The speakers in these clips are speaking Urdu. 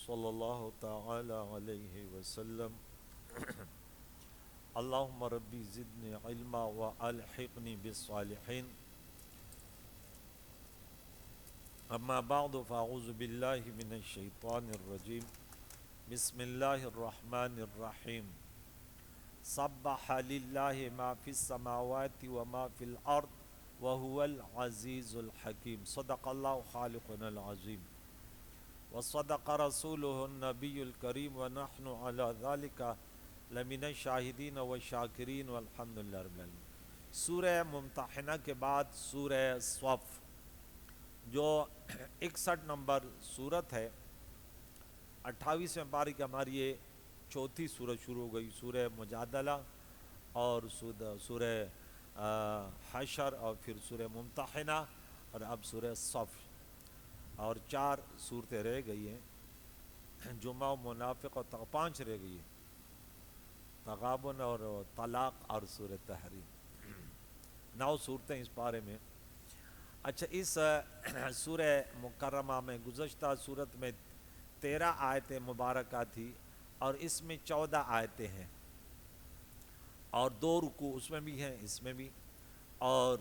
صلی اللہ تعالی علیہ وسلم اللہم ربی زدنی علما والحقنی بالصالحین اما بعد فاعوذ باللہ من الشیطان الرجیم بسم اللہ الرحمن الرحیم سبح للہ ما فی السماوات وما فی الارض وهو العزیز الحکیم صدق اللہ خالقنا العظیم وصدق رسوله النبی الکریم ونحن علی ذلک لمن الشاہدین والشاکرین والحمد للہ رب العالمین۔ سورہ ممتحنہ کے بعد سورہ صف جو 61 نمبر سورت ہے، 28ویں پارے کی ہماری یہ چوتھی سورت شروع ہو گئی، سورہ مجادلہ اور سورہ حشر اور پھر سورہ ممتحنہ اور اب سورہ صف، اور 4 صورتیں رہ گئی ہیں، جمعہ و منافق اور 5 رہ گئی ہیں، تغابن اور طلاق اور سورہ تحریم، 9 صورتیں اس پارے میں۔ اچھا، اس سورہ مکرمہ میں گزشتہ صورت میں 13 آیتیں مبارکہ تھی اور اس میں 14 آیتیں ہیں اور 2 رکوع اس میں بھی ہیں، اس میں بھی، اور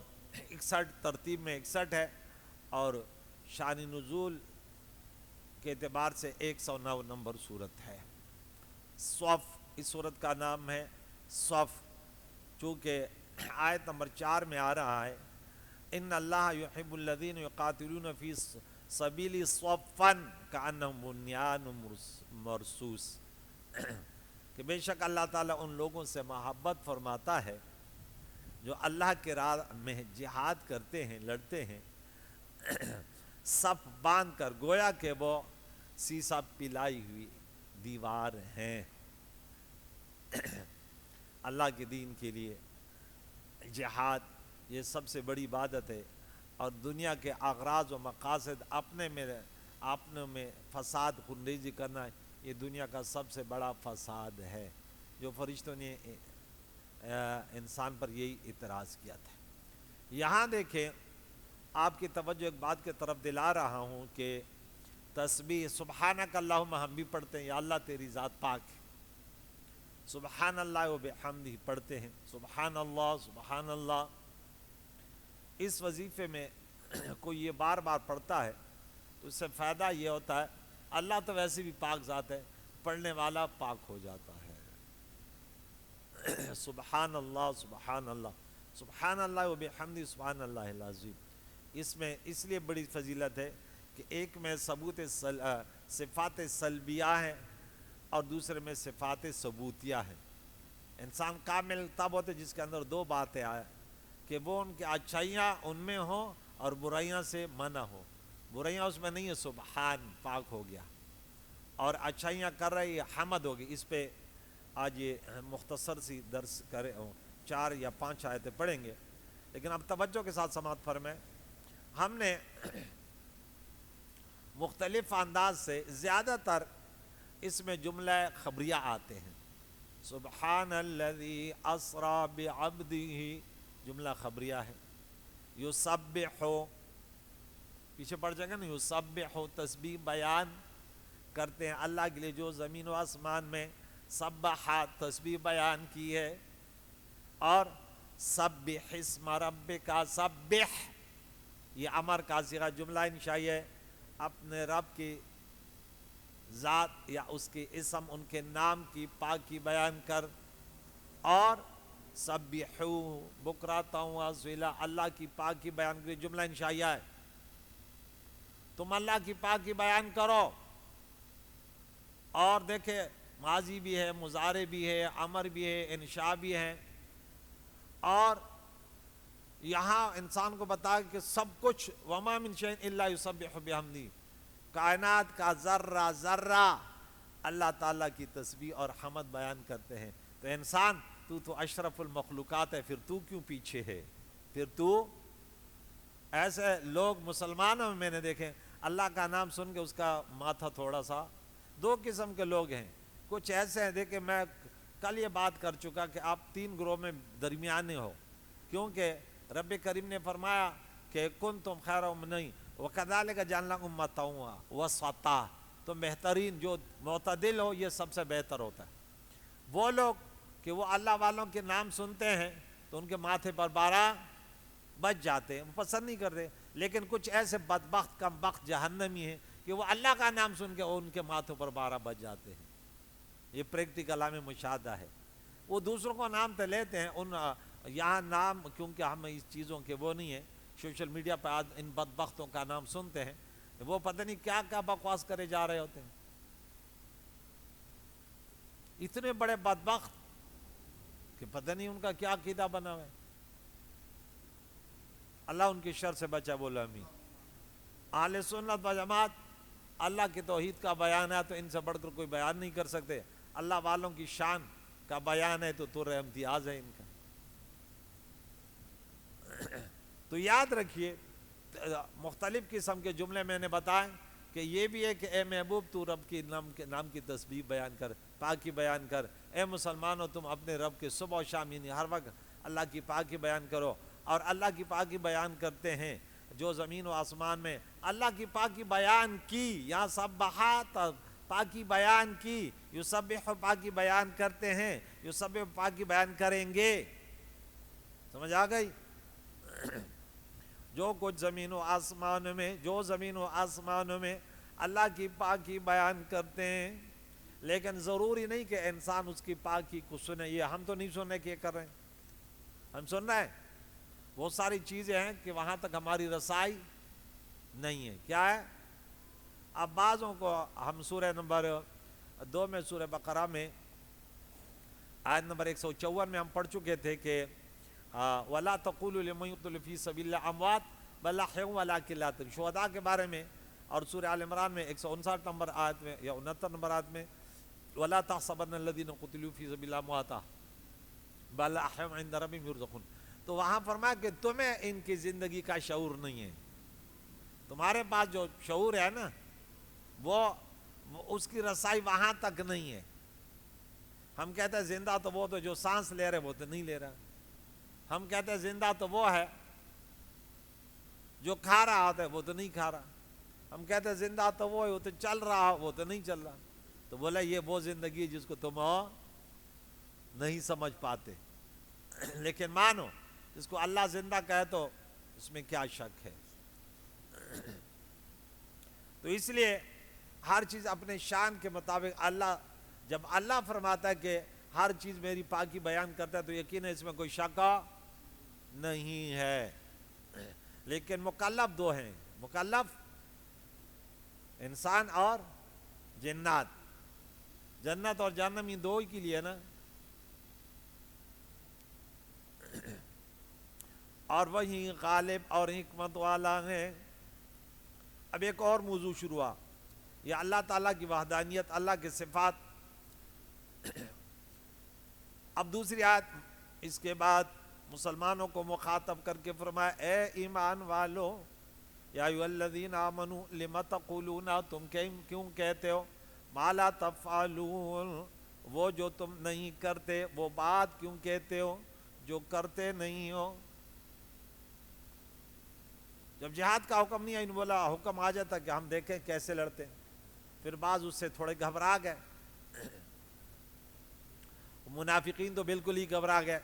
61 ترتیب میں 61 ہے، اور شان نزول کے اعتبار سے 109 نمبر صورت ہے۔ صف اس صورت کا نام ہے صف، چونکہ آیت نمبر 4 میں آ رہا ہے ان اللہ یحب الذین یقاتلون فی سبیل صفا کأنہم بنیان مرصوص، کہ بے شک اللہ تعالیٰ ان لوگوں سے محبت فرماتا ہے جو اللہ کے راہ میں جہاد کرتے ہیں، لڑتے ہیں، صف باندھ کر، گویا کہ وہ سیسا پلائی ہوئی دیوار ہیں۔ اللہ کے دین کے لیے جہاد یہ سب سے بڑی عبادت ہے، اور دنیا کے اغراض و مقاصد اپنے میں فساد خونریزی کرنا، یہ دنیا کا سب سے بڑا فساد ہے، جو فرشتوں نے انسان پر یہی اعتراض کیا تھا۔ یہاں دیکھیں، آپ کی توجہ ایک بات کی طرف دلا رہا ہوں کہ تسبیح سبحانک اللہم ہم بھی پڑھتے ہیں، یا اللہ تیری ذات پاک ہے، سبحان اللہ و بحمدہ پڑھتے ہیں، سبحان اللہ سبحان اللہ۔ اس وظیفے میں کوئی یہ بار بار پڑھتا ہے تو اس سے فائدہ یہ ہوتا ہے، اللہ تو ویسے بھی پاک ذات ہے، پڑھنے والا پاک ہو جاتا ہے۔ سبحان اللہ سبحان اللہ سبحان اللہ و بحمدہ سبحان اللہ العظیم، اس میں اس لیے بڑی فضیلت ہے کہ ایک میں ثبوت صفات سلبیہ ہیں اور دوسرے میں صفات ثبوتیہ ہیں۔ انسان کامل تب ہوتے جس کے اندر 2 باتیں آئیں، کہ وہ ان کی اچھائیاں ان میں ہوں اور برائیاں سے منع ہو۔ برائیاں اس میں نہیں ہے، سبحان پاک ہو گیا، اور اچھائیاں کر رہی حمد ہوگی۔ اس پہ آج یہ مختصر سی درس کرے 4 یا 5 آیتیں پڑھیں گے، لیکن اب توجہ کے ساتھ سماعت فرمائیں۔ ہم نے مختلف انداز سے، زیادہ تر اس میں جملہ خبریہ آتے ہیں، سبحان الذی اسری بعبدہ جملہ خبریہ ہے، یسبح پیچھے پڑ جائے گا نا، یسبح تسبیح بیان کرتے ہیں اللہ کے لیے جو زمین و آسمان میں سبح تسبیح بیان کی ہے، اور سبح اسم ربک سبح یہ امر کا صیغہ جملہ انشائی ہے، اپنے رب کی ذات یا اس کے اسم، ان کے نام کی پاکی بیان کر، اور سبحوا بکرۃ و اصیلا اللہ کی پاکی بیان کر، جملہ انشائیہ ہے۔ تم اللہ کی پاکی بیان کرو، اور دیکھیں ماضی بھی ہے، مضارع بھی ہے، امر بھی ہے، انشاء بھی ہے، اور یہاں انسان کو بتا کہ سب کچھ وما من شیء الا یسبح بحمدہ، کائنات کا ذرہ ذرہ اللہ تعالیٰ کی تسبیح اور حمد بیان کرتے ہیں۔ تو انسان تو اشرف المخلوقات ہے، پھر تو کیوں پیچھے ہے؟ پھر تو ایسے لوگ مسلمانوں میں نے دیکھے اللہ کا نام سن کے اس کا ماتھا تھوڑا سا، 2 قسم کے لوگ ہیں، کچھ ایسے ہیں، دیکھیں میں کل یہ بات کر چکا کہ آپ 3 گروہ میں درمیانے ہو، کیونکہ رب کریم نے فرمایا کہ کنتم خیر امتی وکذالک جعلناکم امۃ وسطا، تو بہترین جو معتدل ہو یہ سب سے بہتر ہوتا ہے۔ وہ لوگ کہ وہ اللہ والوں کے نام سنتے ہیں تو ان کے ماتھے پر 12 بج جاتے ہیں، وہ پسند نہیں کرتے، لیکن کچھ ایسے بدبخت کم بخت جہنمی ہیں کہ وہ اللہ کا نام سن کے ان کے ماتھوں پر 12 بج جاتے ہیں۔ یہ پریکٹیکل ہمیں مشاہدہ ہے۔ وہ دوسروں کو نام تو لیتے ہیں، ان یہاں نام کیونکہ ہم اس چیزوں کے وہ نہیں ہیں، سوشل میڈیا پہ آج ان بدبختوں کا نام سنتے ہیں، وہ پتہ نہیں کیا کیا بکواس کرے جا رہے ہوتے ہیں، اتنے بڑے بدبخت کہ پتہ نہیں ان کا کیا عقیدہ بنا ہوا ہے۔ اللہ ان کی شر سے بچا، بولو آمین۔ اہل سنت و جماعت اللہ کی توحید کا بیان ہے تو ان سے بڑھ کر کوئی بیان نہیں کر سکتے، اللہ والوں کی شان کا بیان ہے تو طور امتیاز ہے ان کا۔ تو یاد رکھیے مختلف قسم کے جملے میں نے بتائے کہ یہ بھی ہے کہ اے محبوب تو رب کی نام کی تسبیح بیان کر، پاکی بیان کر، اے مسلمانوں تم اپنے رب کے صبح و شام یعنی ہر وقت اللہ کی پاکی بیان کرو، اور اللہ کی پاکی بیان کرتے ہیں جو زمین و آسمان میں اللہ کی پاکی بیان کی، یہاں سبحات پاکی بیان کی، یسبح پاکی بیان کرتے ہیں، یسبح پاکی بیان کریں گے، سمجھ آ گئی؟ جو کچھ زمین و آسمان میں اللہ کی پاکی بیان کرتے ہیں، لیکن ضروری نہیں کہ انسان اس کی پاکی کو سنے۔ یہ ہم تو نہیں سننے کے کر رہے ہیں، ہم سن رہے ہیں بہت ساری چیزیں ہیں کہ وہاں تک ہماری رسائی نہیں ہے۔ کیا ہے؟ اب بعضوں کو ہم سورہ نمبر 2 میں سورہ بقرہ میں آیت نمبر 154 میں ہم پڑھ چکے تھے کہ وَلَا تَقُولُوا لِمَنْ يُقْتَلُ فِي سَبِيلِ اللَّهِ أَمْوَاتٌ بَلْ أَحْيَاءٌ وَلَٰكِن لَا تَشْعُرُونَ۔ شہداء کے بارے میں اور سورہ آل عمران میں 159 نمبر آیت میں یا 69 نمبر آیت میں وَلَا تَحْسَبَنَّ الَّذِينَ قُتِلُوا فِي سَبِيلِ اللَّهِ أَمْوَاتًا بَلْ أَحْيَاءٌ عِندَ رَبِّهِمْ يُرْزَقُونَ۔ تو وہاں فرمایا کہ تمہیں ان کی زندگی کا شعور نہیں ہے، تمہارے پاس جو شعور ہے نا وہ اس کی رسائی وہاں تک نہیں ہے۔ ہم کہتے ہیں زندہ تو وہ تو جو سانس لے رہے وہ تو نہیں لے رہا، ہم کہتے ہیں زندہ تو وہ ہے جو کھا رہا ہوتا ہے وہ تو نہیں کھا رہا، ہم کہتے ہیں زندہ تو وہ ہے وہ تو چل رہا وہ تو نہیں چل رہا۔ تو بولا یہ وہ زندگی ہے جس کو تم نہیں سمجھ پاتے، لیکن مانو جس کو اللہ زندہ کہے تو اس میں کیا شک ہے۔ تو اس لیے ہر چیز اپنے شان کے مطابق جب اللہ فرماتا ہے کہ ہر چیز میری پاکی بیان کرتا ہے تو یقیناً اس میں کوئی شک نہیں ہے۔ لیکن مکلف 2 ہیں، مکلف انسان اور جنات، جنت اور جہنم یہ 2 ہی کے لیے نا۔ اور وہی غالب اور حکمت والا ہے۔ اب ایک اور موضوع شروع ہوا، یہ اللہ تعالیٰ کی وحدانیت، اللہ کے صفات۔ اب دوسری آیت اس کے بعد مسلمانوں کو مخاطب کر کے فرمایا اے ایمان والو یا ایھا الذین آمنوا لم تقولون، تم کیوں کہتے ہو ما لا تفعلون، وہ جو تم نہیں کرتے، وہ بات کیوں کہتے ہو جو کرتے نہیں ہو۔ جب جہاد کا حکم نہیں آیا، بولا حکم آ جاتا کہ ہم دیکھیں کیسے لڑتے ہیں، پھر بعض اس سے تھوڑے گھبرا گئے، منافقین تو بالکل ہی گھبرا گئے،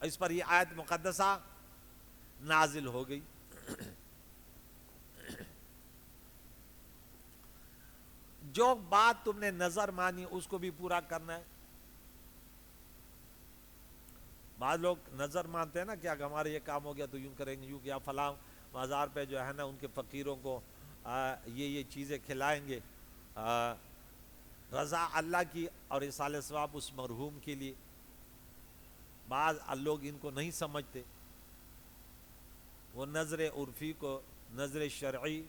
اس پر یہ آیت مقدسہ نازل ہو گئی۔ جو بات تم نے نظر مانی اس کو بھی پورا کرنا ہے۔ بعض لوگ نظر مانتے ہیں نا کہ اگر ہمارے یہ کام ہو گیا تو یوں کریں گے، یوں کیا فلاں بازار پہ جو ہے نا ان کے فقیروں کو یہ چیزیں کھلائیں گے، رضا اللہ کی اور ایصال ثواب اس مرحوم کے لیے۔ بعض لوگ ان کو نہیں سمجھتے، وہ نظر عرفی کو نظر شرعی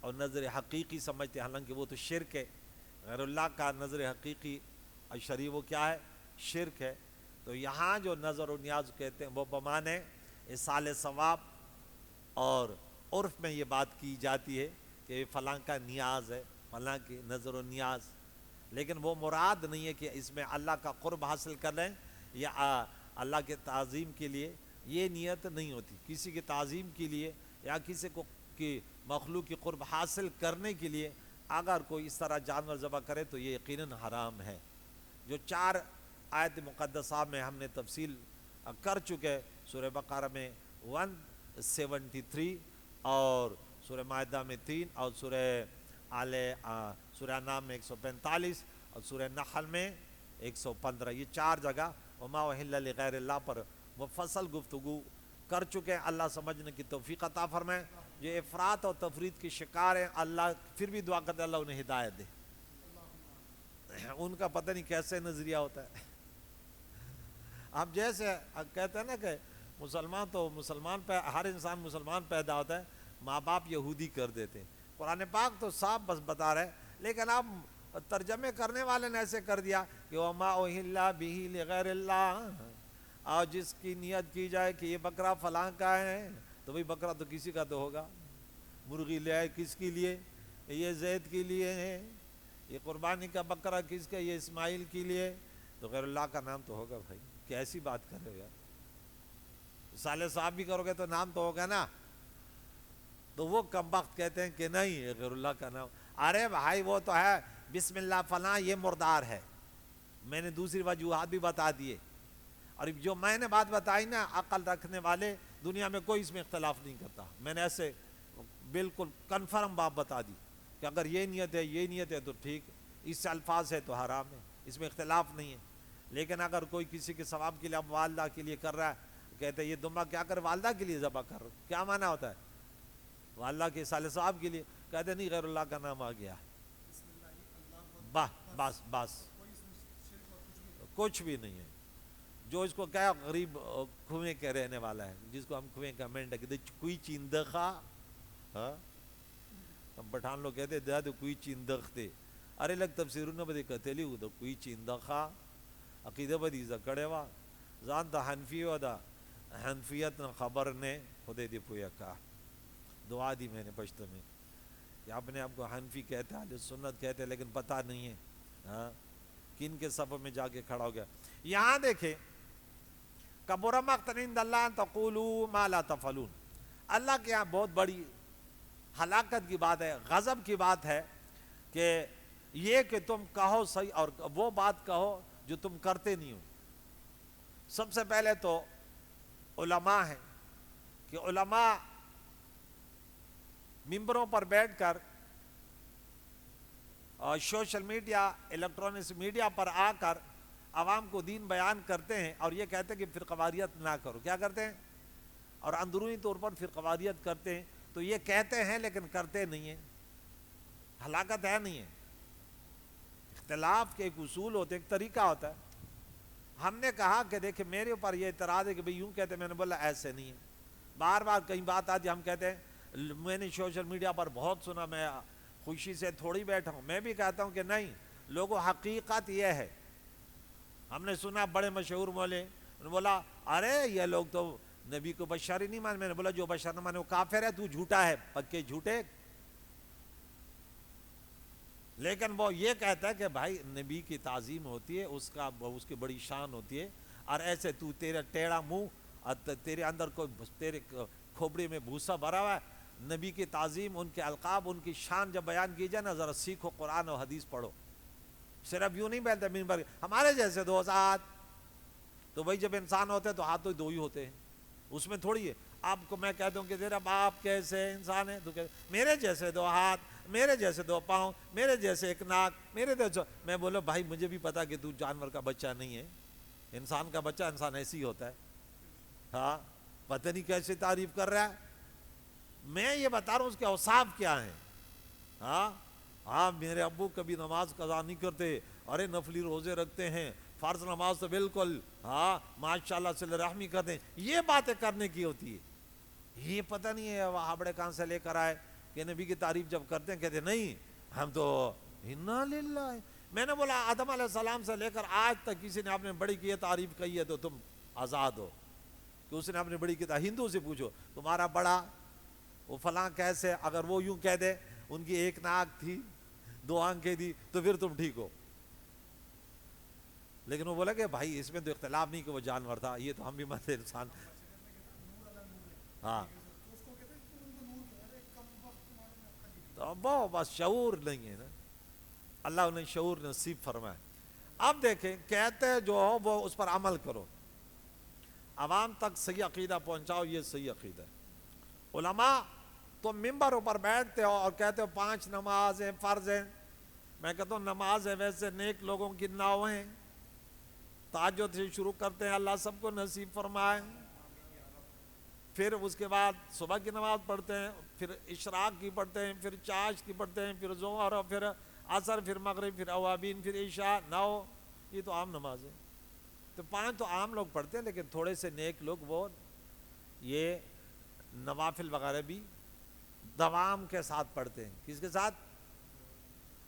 اور نظر حقیقی سمجھتے، حالانکہ وہ تو شرک ہے۔ غیر اللہ کا نظر حقیقی اور شرعی وہ کیا ہے؟ شرک ہے۔ تو یہاں جو نظر و نیاز کہتے ہیں وہ بمانے ایصال ثواب، اور عرف میں یہ بات کی جاتی ہے کہ فلاں کا نیاز ہے، فلاں کی نظر و نیاز، لیکن وہ مراد نہیں ہے کہ اس میں اللہ کا قرب حاصل کر لیں یا اللہ کے تعظیم کے لیے، یہ نیت نہیں ہوتی۔ کسی کی تعظیم کے لیے یا کسی کو کی مخلوق کی قرب حاصل کرنے کے لیے اگر کوئی اس طرح جانور ذبح کرے تو یہ یقیناً حرام ہے. جو 4 آیت مقدسہ میں ہم نے تفصیل کر چکے، سورہ بقرہ میں 173 اور سورہ مائدہ میں 3 اور سورہ انعام میں 145 اور سورہ نحل میں 115، یہ 4 جگہ وما اہل لغیر اللہ پر مفصل گفتگو کر چکے ہیں. اللہ سمجھنے کی توفیق عطا فرمائے. جو افراط اور تفرید کی شکار ہیں، اللہ پھر بھی دعا کرتے اللہ انہیں ہدایت دے. ان کا پتہ نہیں کیسے نظریہ ہوتا ہے. اب جیسے کہتے ہیں نا کہ مسلمان ہر انسان مسلمان پیدا ہوتا ہے، ماں باپ یہودی کر دیتے. قرآن پاک تو صاف بس بتا رہے، لیکن اب ترجمے کرنے والے نے ایسے کر دیا کہ وما اہل بہ لغیر اللہ، اور جس کی نیت کی جائے کہ یہ بکرا فلاں کا ہے تو بھئی بکرا تو کسی کا تو ہوگا. مرغی لے آئے کس کے لیے؟ یہ زید کے لیے ہے. یہ قربانی کا بکرا کس کا؟ یہ اسماعیل کے لیے. تو غیر اللہ کا نام تو ہوگا. بھائی کیسی بات کر رہے ہو یار؟ صالح صاحب بھی کرو گے تو نام تو ہوگا نا. تو وہ کم وقت کہتے ہیں کہ نہیں غیر اللہ کا نام. ارے بھائی وہ تو ہے بسم اللہ فلاں یہ مردار ہے. میں نے دوسری وجوہات بھی بتا دیے، اور جو میں نے بات بتائی نا، عقل رکھنے والے دنیا میں کوئی اس میں اختلاف نہیں کرتا. میں نے ایسے بالکل کنفرم بات بتا دی کہ اگر یہ نیت ہے تو ٹھیک، اس سے الفاظ ہے تو حرام ہے، اس میں اختلاف نہیں ہے. لیکن اگر کوئی کسی کے ثواب کے لیے اب والدہ کے لیے کر رہا ہے، کہتے ہیں یہ دمبا کیا کر والدہ کے لیے ذبح کر رہا، کیا معنی ہوتا ہے؟ والدہ کے صالح صاحب کے لیے. کہتے نہیں غیر اللہ کا نام آ گیا. بس کچھ بھی نہیں ہے. جو اس کو کیا غریب کھویں کے رہنے والا ہے، جس کو ہم کھویں کا مینڈا کہتے کوئی چیندخا. ہم پٹھان لوگ کہتے دیا کوئی چیندخ تھے. ارے لگ تفسیروں نے بدے کہتے لی تو کوئی چیندخا عقیدہ بدی زکڑے وا زانتا حنفی ودا حنفیت خبر نے خودے دی پویا کا. دعا دی میں نے پشتو میں کہ اپنے آپ کو حنفی کہتے ہیں، اہل سنت کہتے ہیں، لیکن پتہ نہیں ہے کن کے صف میں جا کے کھڑا ہو گیا. یہاں دیکھیں کبر مقتا عند اللہ ان تقولوا ما لا تفعلون. اللہ کے یہاں بہت بڑی ہلاکت کی بات ہے، غضب کی بات ہے کہ یہ کہ تم کہو صحیح اور وہ بات کہو جو تم کرتے نہیں ہو. سب سے پہلے تو علماء ہیں کہ علماء ممبروں پر بیٹھ کر اور سوشل میڈیا الیکٹرانکس میڈیا پر آ کر عوام کو دین بیان کرتے ہیں اور یہ کہتے ہیں کہ فرقواریت نہ کرو. کیا کرتے ہیں؟ اور اندرونی طور پر فرقواریت کرتے ہیں. تو یہ کہتے ہیں لیکن کرتے نہیں ہیں. ہلاکت ہے نہیں ہے. اختلاف کے ایک اصول ہوتے ہیں، ایک طریقہ ہوتا ہے. ہم نے کہا کہ دیکھیں میرے اوپر یہ اعتراض ہے کہ بھئی یوں کہتے ہیں. میں نے بولا ایسے نہیں ہے. بار بار کئی بات آتی ہم کہتے ہیں میں نے سوشل میڈیا پر بہت سنا، میں خوشی سے تھوڑی بیٹھا ہوں. میں بھی کہتا ہوں کہ نہیں لوگوں، حقیقت یہ ہے. ہم نے سنا بڑے مشہور مولے نے بولا ارے یہ لوگ تو نبی کو بشر ہی نہیں مان. میں نے بولا جو بشر نہ مانے وہ کافر ہے، تو جھوٹا ہے، پکے جھوٹے. لیکن وہ یہ کہتا ہے کہ بھائی نبی کی تعظیم ہوتی ہے، اس کی بڑی شان ہوتی ہے، اور ایسے تو تیرا ٹیڑھا منہ اور تیرے اندر کوئی تیرے کھوپڑی میں بھوسا بھرا ہوا ہے. نبی کی تعظیم، ان کے القاب، ان کی شان جب بیان کی جائے نا، ذرا سیکھو، قرآن و حدیث پڑھو. صرف یوں نہیں بیٹھتے منبر ہمارے جیسے دو ہاتھ. تو بھائی جب انسان ہوتے ہیں تو ہاتھ تو دو ہی ہوتے ہیں، اس میں تھوڑی ہے. آپ کو میں کہتا ہوں کہ تیرا باپ کیسے انسان ہے، تو میرے جیسے دو ہاتھ، میرے جیسے دو پاؤں، میرے جیسے ایک ناک، میرے جیسے. میں بولو بھائی مجھے بھی پتا کہ تو جانور کا بچہ نہیں ہے، انسان کا بچہ انسان ایسی ہوتا ہے. ہاں پتہ نہیں کیسے تعریف کر رہا ہے. میں یہ بتا رہا ہوں اس کے اوصاف کیا ہیں. ہاں میرے ابو کبھی نماز قضا نہیں کرتے، ارے نفلی روزے رکھتے ہیں، فرض نماز تو بالکل ماشاءاللہ صلی رحمی کرتے ہیں. یہ باتیں کرنے کی ہوتی ہے. یہ پتہ نہیں ہے وہ ہابڑے کہاں سے لے کر آئے کہ نبی کی تعریف جب کرتے ہیں کہتے ہیں نہیں ہم تو انا للہ. میں نے بولا آدم علیہ السلام سے لے کر آج تک کسی نے اپنے بڑی کی یہ تعریف کہی ہے تو تم آزاد ہو کہ اس نے اپنے بڑی کی تعریف. ہندو سے پوچھو تمہارا بڑا وہ فلاں کیسے، اگر وہ یوں کہہ دے ان کی ایک ناک تھی، دو آنکھیں تھی، تو پھر تم ٹھیک ہو. لیکن وہ بولا کہ بھائی اس میں تو اختلاف نہیں کہ وہ جانور تھا، یہ تو ہم بھی مانتے انسان. ہاں تو وہ بس شعور نہیں ہے نا، اللہ انہیں شعور نصیب فرمائے۔ اب دیکھیں کہتے جو ہو وہ اس پر عمل کرو، عوام تک صحیح عقیدہ پہنچاؤ، یہ صحیح عقیدہ ہے۔ علماء تو ممبروں پر بیٹھتے ہو اور کہتے ہو 5 نمازیں فرض ہیں، میں کہتا ہوں نماز ہے ویسے نیک لوگوں کی ناؤ ہیں، تہجد سے شروع کرتے ہیں، اللہ سب کو نصیب فرمائے، پھر اس کے بعد صبح کی نماز پڑھتے ہیں، پھر اشراق کی پڑھتے ہیں، پھر چاش کی پڑھتے ہیں، پھر ظہر، پھر عصر، پھر مغرب، پھر اوابین، پھر عشاء، 9، یہ تو عام نماز ہے۔ تو 5 تو عام لوگ پڑھتے ہیں، لیکن تھوڑے سے نیک لوگ وہ یہ نوافل وغیرہ بھی دوام کے ساتھ پڑھتے ہیں۔ کس کے ساتھ؟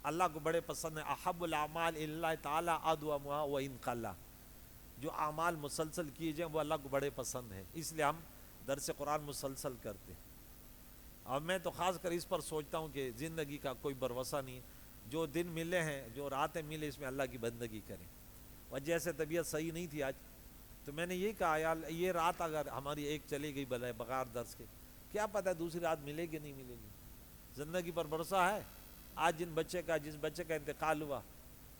اللہ کو بڑے پسند ہے، احب الاعمال اللہ تعالی ادومها وان قل، جو اعمال مسلسل کیے جائیں وہ اللہ کو بڑے پسند ہیں، اس لیے ہم درس قرآن مسلسل کرتے ہیں۔ اور میں تو خاص کر اس پر سوچتا ہوں کہ زندگی کا کوئی بھروسہ نہیں ہے، جو دن ملے ہیں، جو راتیں ملے، اس میں اللہ کی بندگی کریں۔ وجہ سے طبیعت صحیح نہیں تھی آج، تو میں نے یہ کہا یار یہ رات اگر ہماری ایک چلی گئی بغیر درس کے، کیا پتہ دوسری رات ملے گی نہیں ملے گی، زندگی پر بھروسہ ہے۔ آج جس بچے کا انتقال ہوا،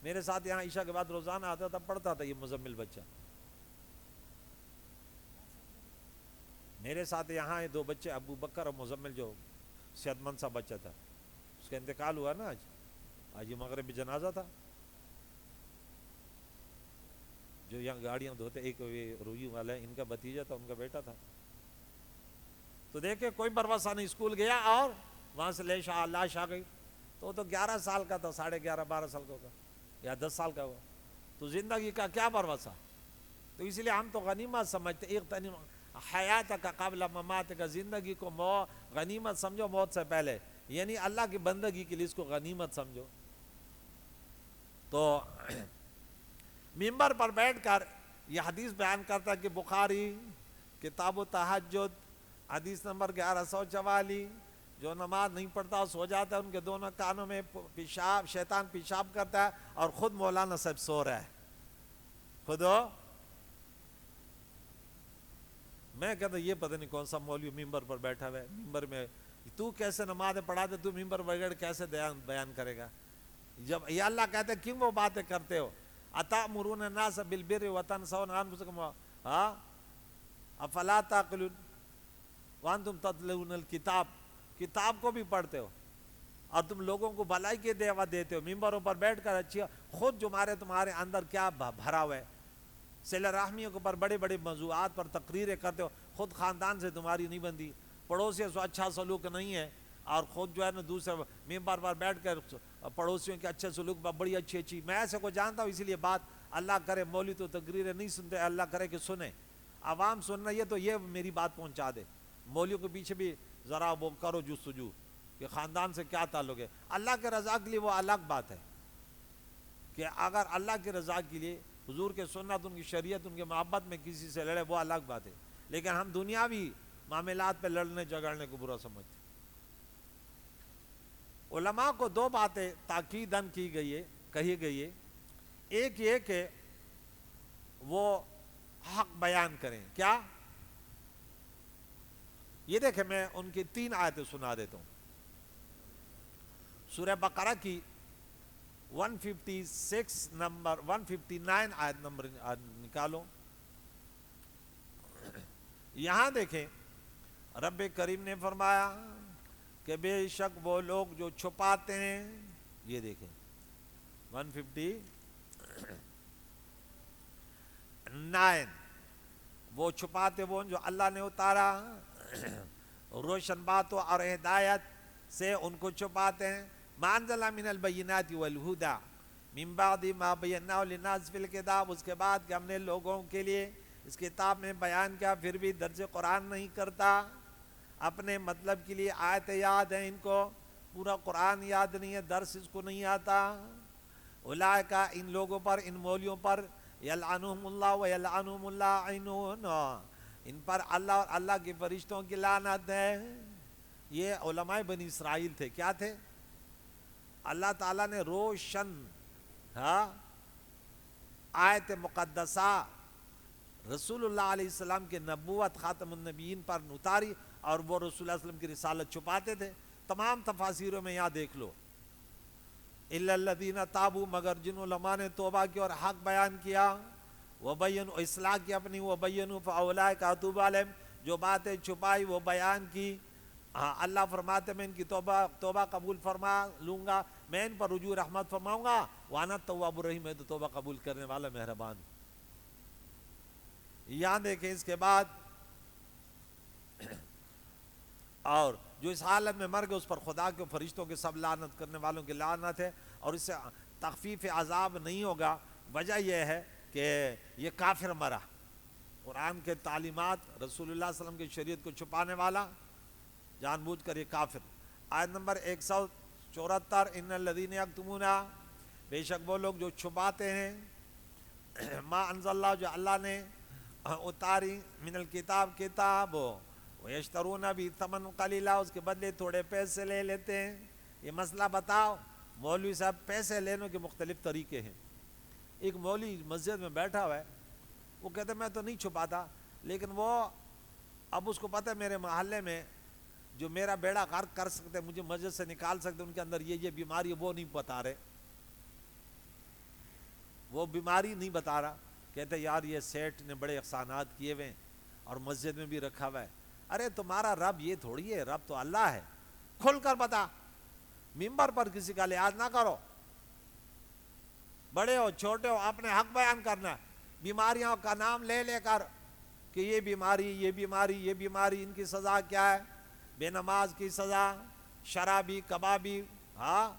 میرے ساتھ یہاں عشاء کے بعد روزانہ آتا تھا، پڑھتا تھا، یہ مزمل بچہ میرے ساتھ یہاں 2 بچے، ابو بکر اور مزمل، جو صحت مند سا بچہ تھا، اس کا انتقال ہوا نا آج یہ مغرب میں جنازہ تھا۔ جو یہاں گاڑیاں دھوتے، ایک روئی والا ہے، ان کا بھتیجا تھا، ان کا بیٹا تھا۔ تو دیکھے کوئی بھروسہ نہیں، اسکول گیا اور وہاں سے لاش آ گئی، تو 11 سال کا تھا، 11.5 12 سال کا ہوگا یا 10 سال کا ہوا، تو زندگی کا کیا بھروسہ۔ تو اس لیے ہم تو غنیمت سمجھتے، اغتنم حیاتک قبل مماتک، زندگی کو غنیمت سمجھو موت سے پہلے، یعنی اللہ کی بندگی کے لیے اس کو غنیمت سمجھو۔ تو ممبر پر بیٹھ کر یہ حدیث بیان کرتا ہے کہ بخاری کتاب التہجد حدیث نمبر 1144، جو نماز نہیں پڑھتا سو جاتا ہے، ان کے دونوں کانوں میں پیشاب، شیطان پیشاب کرتا ہے، اور خود مولانا صاحب سو رہا ہے، خود میں کہتا یہ پتہ نہیں کون سا مولوی ممبر پر بیٹھا ہوا ہے، ممبر میں تو کیسے نمازیں پڑھا دے، تو ممبر بغیر کیسے بیان کرے گا؟ جب یہ اللہ کہتے ہیں کیوں وہ باتیں کرتے ہو، اتأمرون الناس بالبر وتنسون انفسکم افلا تعقلون وانتم تتلون الکتاب، کتاب کو بھی پڑھتے ہو اور تم لوگوں کو بھلائی کی دعوت دیتے ہو، ممبروں پر بیٹھ کر اچھی خود تمہارے اندر کیا بھرا ہوا ہے، صلہ رحمیوں کے اوپر بڑے بڑے موضوعات پر تقریریں کرتے ہو، خود خاندان سے تمہاری نہیں بندی، پڑوسیوں سے اچھا سلوک نہیں ہے، اور خود جو ہے نا دوسرے ممبر پر بیٹھ کر پڑوسیوں کے اچھے سلوک پر بڑی اچھی میں ایسے کو جانتا ہوں، اسی لیے بات اللہ کرے مولوی تو تقریریں نہیں سنتے، اللہ کرے کہ سنیں، عوام سن رہی ہے تو یہ میری بات پہنچا دے، مولویوں کے پیچھے بھی ذرا وہ کرو جستجو کہ خاندان سے کیا تعلق ہے، اللہ کے رضا کے لیے وہ الگ بات ہے، کہ اگر اللہ کی رضا کے لیے حضور کے سنت، ان کی شریعت، ان کے محبت میں کسی سے لڑے وہ الگ بات ہے، لیکن ہم دنیاوی معاملات پہ لڑنے جھگڑنے کو برا سمجھتے۔ علماء کو 2 باتیں تاکیداً کہی گئی ہے، ایک یہ کہ وہ حق بیان کریں، کیا؟ یہ دیکھیں میں ان کی 3 آیتیں سنا دیتا ہوں، سورہ بقرہ کی 159 آیت نمبر نکالو، یہاں دیکھیں رب کریم نے فرمایا کہ بے شک وہ لوگ جو چھپاتے ہیں، یہ دیکھیں 159، وہ چھپاتے وہ جو اللہ نے اتارا روشن باتوں اور ہدایت سے ان کو چھپاتے ہیں، ما انزل من البینات والہدی من بعد ما بیناہ للناس فی الکتاب، اس کے بعد کہ ہم نے لوگوں کے لیے اس کتاب میں بیان کیا، پھر بھی درس قرآن نہیں کرتا، اپنے مطلب کے لیے آیت یاد ہیں، ان کو پورا قرآن یاد نہیں ہے، درس اس کو نہیں آتا، اولئک ان لوگوں پر، ان مولیوں پر، یلعنہم اللہ و یلعنہم اللاعنون، ان پر اللہ اور اللہ کے فرشتوں کی لعنت ہے۔ یہ علماء بنی اسرائیل تھے، کیا تھے؟ اللہ تعالیٰ نے روشن آیت مقدسہ رسول اللہ علیہ السلام کے نبوت خاتم النبیین پر اتاری، اور وہ رسول اللہ علیہ وسلم کی رسالت چھپاتے تھے، تمام تفاسیروں میں یہاں دیکھ لو، الا الذین تابوا، مگر جن علماء نے توبہ کی اور حق بیان کیا، وبینوا، اصلاح کی اپنی، وبینوا فاولئک اتوب علیہم، جو باتیں چھپائی وہ بیان کی، ہاں اللہ فرماتے میں ان کی توبہ قبول فرما لوں گا، میں ان پر رجوع رحمت فرماؤں گا، وانا التواب الرحیم، میں تو توبہ قبول کرنے والا مہربان۔ یہاں دیکھیں اس کے بعد، اور جو اس حالت میں مر گئے اس پر خدا کے فرشتوں کے سب لعنت کرنے والوں کی لعنت ہے، اور اس سے تخفیف عذاب نہیں ہوگا۔ وجہ یہ ہے کہ یہ کافر مرا، قرآن کے تعلیمات، رسول اللہ صلی اللہ علیہ وسلم کی شریعت کو چھپانے والا، جان بوجھ کر یہ کافر۔ آیت نمبر 174، ان الذین یکتمون، بے شک وہ لوگ جو چھپاتے ہیں، ما انزل اللہ، جو اللہ نے اتاری، من الکتاب، کتاب، ویشترون بھی ثمن قلیلا، اس کے بدلے تھوڑے پیسے لے لیتے ہیں۔ یہ مسئلہ بتاؤ، مولوی صاحب پیسے لینے کے مختلف طریقے ہیں۔ ایک مولوی مسجد میں بیٹھا ہوا ہے، وہ کہتے میں تو نہیں چھپاتا، لیکن وہ اب اس کو پتہ ہے میرے محلے میں جو میرا بیڑا غرق کر سکتے، مجھے مسجد سے نکال سکتے، ان کے اندر یہ بیماری ہے، وہ نہیں بتا رہے، وہ بیماری نہیں بتا رہا، کہتے یار یہ سیٹ نے بڑے احسانات کیے ہوئے ہیں اور مسجد میں بھی رکھا ہوا ہے۔ ارے تمہارا رب یہ تھوڑی ہے، رب تو اللہ ہے، کھل کر بتا، ممبر پر کسی کا لحاظ نہ کرو، بڑے ہو چھوٹے ہو اپنے حق بیان کرنا، بیماریوں کا نام لے لے کر کہ یہ بیماری، یہ بیماری، یہ بیماری، ان کی سزا کیا ہے، بے نماز کی سزا، شرابی، کبابی، ہاں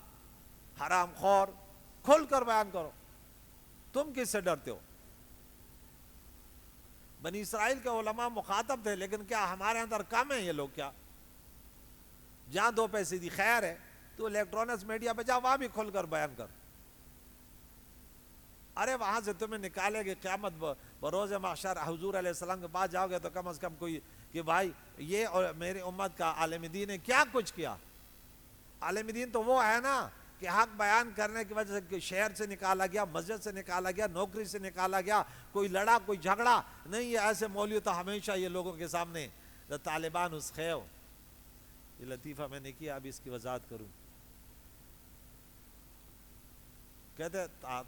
حرام خور، کھل کر بیان کرو، تم کس سے ڈرتے ہو؟ بنی اسرائیل کے علماء مخاطب تھے، لیکن کیا ہمارے اندر کم ہیں یہ لوگ؟ کیا جہاں دو پیسے دی خیر ہے، تو الیکٹرانکس میڈیا پہ جا، وہاں بھی کھل کر بیان کر۔ ارے وہاں سے تمہیں نکالے گے قیامت بروز محشر، حضور علیہ السلام کے پاس جاؤ گے تو کم از کم کوئی کہ بھائی یہ اور میری امت کا عالم دین نے کیا کچھ کیا۔ عالم دین تو وہ ہے نا کہ حق بیان کرنے کی وجہ سے شہر سے نکالا گیا، مسجد سے نکالا گیا، نوکری سے نکالا گیا، کوئی لڑا، کوئی جھگڑا نہیں۔ یہ ایسے مولوی تو ہمیشہ یہ لوگوں کے سامنے طالبان اس خیو، یہ لطیفہ میں نے کیا، اب اس کی وضاحت کروں۔ کہتے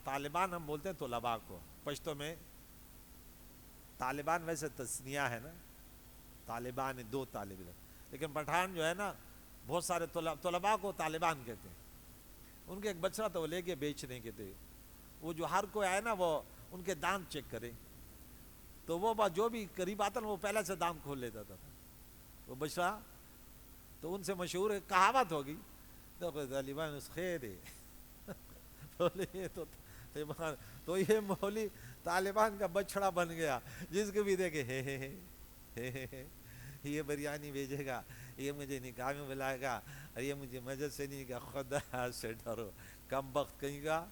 طالبان ہم بولتے ہیں طلباء کو، پشتو میں طالبان ویسے تثنیہ ہے نا، طالبان دو طالب علم، لیکن پٹھان جو ہے نا بہت سارے طلباء کو طالبان کہتے ہیں۔ ان کے ایک بچہ تو وہ لے کے بیچنے کے تھے، وہ جو ہر کوئی آئے نا وہ ان کے دانت چیک کرے، تو وہ جو بھی قریب آتا نا وہ پہلے سے دانت کھول لیتا تھا وہ بچہ، تو ان سے مشہور ہے کہاوت ہوگی، تو طالبان اس خیر ہے بولے تو یہ مولوی طالبان کا بچڑا بن گیا، جس کو بھی دیکھے یہ بریانی بھیجے گا، یہ مجھے نکاح میں بلائے گا، اور یہ مجھے مسجد سے نہیں گا، خدا سے ڈرو، کم بخت کہیں گا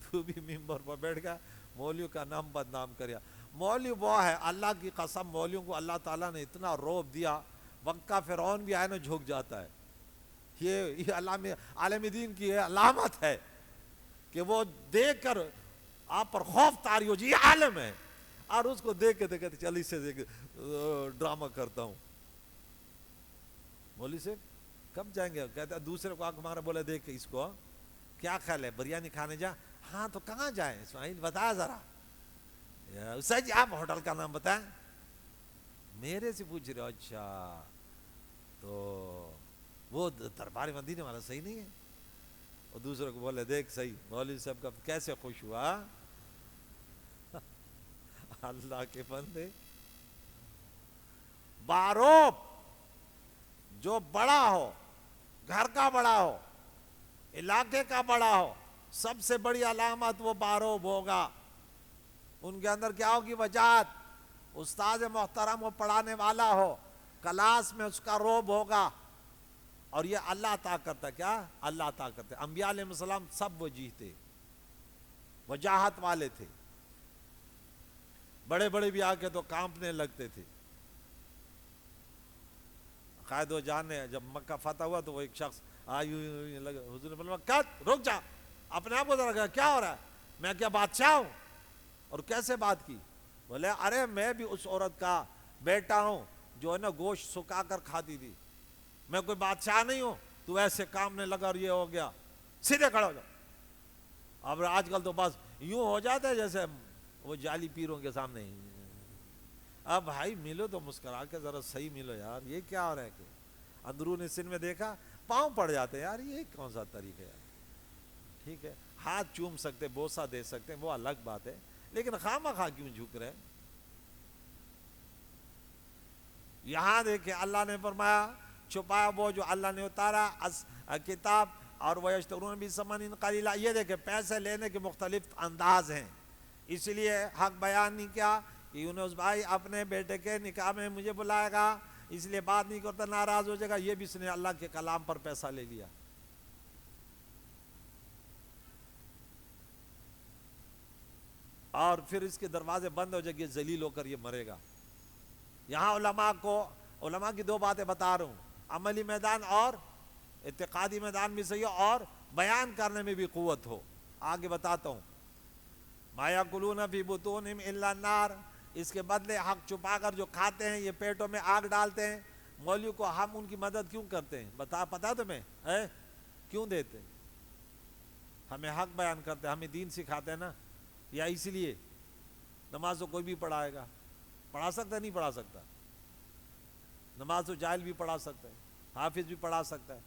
تو بھی ممبر پر بیٹھ گیا، مولوی کا نام بدنام کریا۔ مولوی وہ ہے، اللہ کی قسم مولویوں کو اللہ تعالیٰ نے اتنا روب دیا، وقت کا فرعون بھی آئے نا جھک جاتا ہے۔ یہ عالم دین کی علامت ہے کہ وہ دیکھ کر آپ پر خوف طاری ہو جی یہ عالم ہے، اور اس کو دیکھ کے کہتے چل اس سے ڈرامہ کرتا ہوں۔ مولوی سے کب جائیں گے؟ کہتا دوسرے کو آنکھ مارا، بولے دیکھ اس کو کیا خیال ہے، بریانی کھانے جا؟ ہاں تو کہاں جائیں اسماعیل بتا ذرا، سچ آپ ہوٹل کا نام بتائیں، میرے سے پوچھ رہے ہو؟ اچھا تو وہ دربار مدینے والا صحیح نہیں ہے؟ اور دوسرے کو بولے دیکھ صحیح، مولوی صاحب کا کیسے خوش ہوا۔ اللہ کے بندے، باروب جو بڑا ہو، گھر کا بڑا ہو، علاقے کا بڑا ہو، سب سے بڑی علامت وہ باروب ہوگا۔ ان کے اندر کیا ہوگی؟ وجاہت، استاد محترم وہ پڑھانے والا ہو، کلاس میں اس کا روب ہوگا، اور یہ اللہ عطا کرتا ہے۔ کیا اللہ عطا کرتا ہے؟ انبیاء علیہ السلام سب وجیہ تھے، وجاہت والے تھے، بڑے بڑے بھی آ کے تو کانپنے لگتے تھے۔ قائد و جان نے جب مکہ فتح ہوا تو وہ ایک شخص لگا، حضور نے بولا رک جا، اپنے آپ کو ذرا کیا ہو رہا ہے، میں کیا بادشاہ ہوں؟ اور کیسے بات کی؟ بولے ارے میں بھی اس عورت کا بیٹا ہوں جو ہے نا گوشت سکا کر کھاتی تھی، میں کوئی بادشاہ نہیں ہوں تو ایسے کام نہیں لگا اور یہ ہو گیا، سیدھے کھڑا ہو جاؤ۔ اب آج کل تو بس یوں ہو جاتا ہے جیسے وہ جعلی پیروں کے سامنے۔ اب بھائی ملو تو مسکرا کے ذرا صحیح ملو یار، یہ کیا ہو رہا ہے کہ اندرون سن میں دیکھا پاؤں پڑ جاتے ہیں یار، یہ کون سا طریقہ ہے؟ ٹھیک ہے، ہاتھ چوم سکتے، بوسہ دے سکتے ہیں، وہ الگ بات ہے، لیکن خواہ کیوں جھک رہے؟ یہاں دیکھیں اللہ نے فرمایا چھپایا وہ جو اللہ نے اتارا کتاب، اور وَيَشْتَرُونَ بِثَمَنٍ قَلِيلٍ، یہ دیکھیں پیسے لینے کے مختلف انداز ہیں، اس لیے حق بیان نہیں کیا کہ یونس بھائی اپنے بیٹے کے نکاح میں مجھے بلائے گا، اس لیے بات نہیں کرتا، ناراض ہو جائے گا، یہ بھی اس نے اللہ کے کلام پر پیسہ لے لیا۔ اور پھر اس کے دروازے بند ہو جائے گے، ذلیل ہو کر یہ مرے گا۔ یہاں علماء کی دو باتیں بتا رہا ہوں، عملی میدان اور اعتقادی میدان بھی صحیح ہو، اور بیان کرنے میں بھی قوت ہو۔ آگے بتاتا ہوں، مَا يَأْكُلُونَ فِي بُطُونِهِمْ إِلَّا النَّارَ، اس کے بدلے حق چھپا کر جو کھاتے ہیں یہ پیٹوں میں آگ ڈالتے ہیں۔ مولوی کو ہم ان کی مدد کیوں کرتے ہیں؟ پتا تمہیں کیوں دیتے؟ ہمیں حق بیان کرتے ہیں، ہمیں دین سکھاتے ہیں نا، یا اس لیے نماز تو کوئی بھی پڑھائے گا، پڑھا سکتا ہے نہیں پڑھا سکتا؟ نماز تو جاہل بھی پڑھا سکتا ہے، حافظ بھی پڑھا سکتا ہے،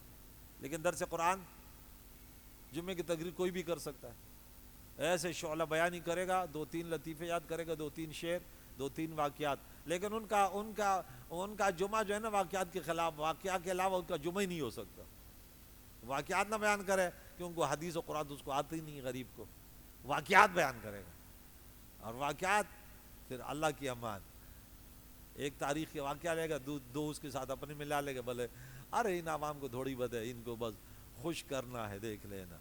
لیکن درس قرآن جمعے کی تقریر کوئی بھی کر سکتا ہے۔ ایسے شعلہ بیانی کرے گا، 2-3 لطیفے یاد کرے گا، 2-3 شعر، 2-3 واقعات، لیکن ان کا جمعہ جو ہے نا واقعات کے خلاف، واقعات کے علاوہ ان کا جمعہ ہی نہیں ہو سکتا۔ واقعات نہ بیان کرے کہ ان کو حدیث و قرآن اس کو آتے ہی نہیں، غریب کو واقعات بیان کرے گا، اور واقعات پھر اللہ کی امان، ایک تاریخ کے واقعہ لے گا، دو اس کے ساتھ اپنے ملا لے گا، بھلے ارے ان عوام کو تھوڑی بد ہے، ان کو بس خوش کرنا ہے، دیکھ لینا۔